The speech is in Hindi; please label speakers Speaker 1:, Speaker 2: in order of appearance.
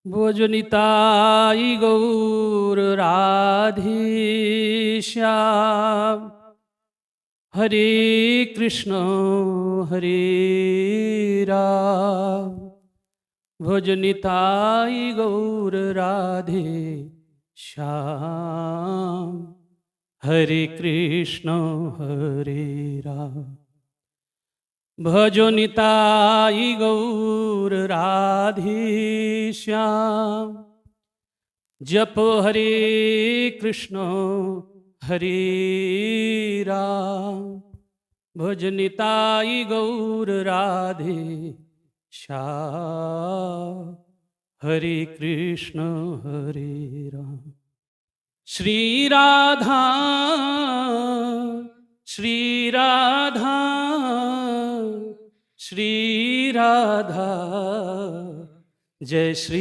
Speaker 1: भोजनिताई गौर राधेश्याम। हरे कृष्ण राम। भोजनिताई गौर राधे श्याम। हरे कृष्ण राम। भजो निताई गौर राधे श्याम। जपो हरे कृष्ण राम। भज निताई गौर राधे श्याम। हरे कृष्ण राम। श्री राधा श्री राधा श्री राधा जय श्री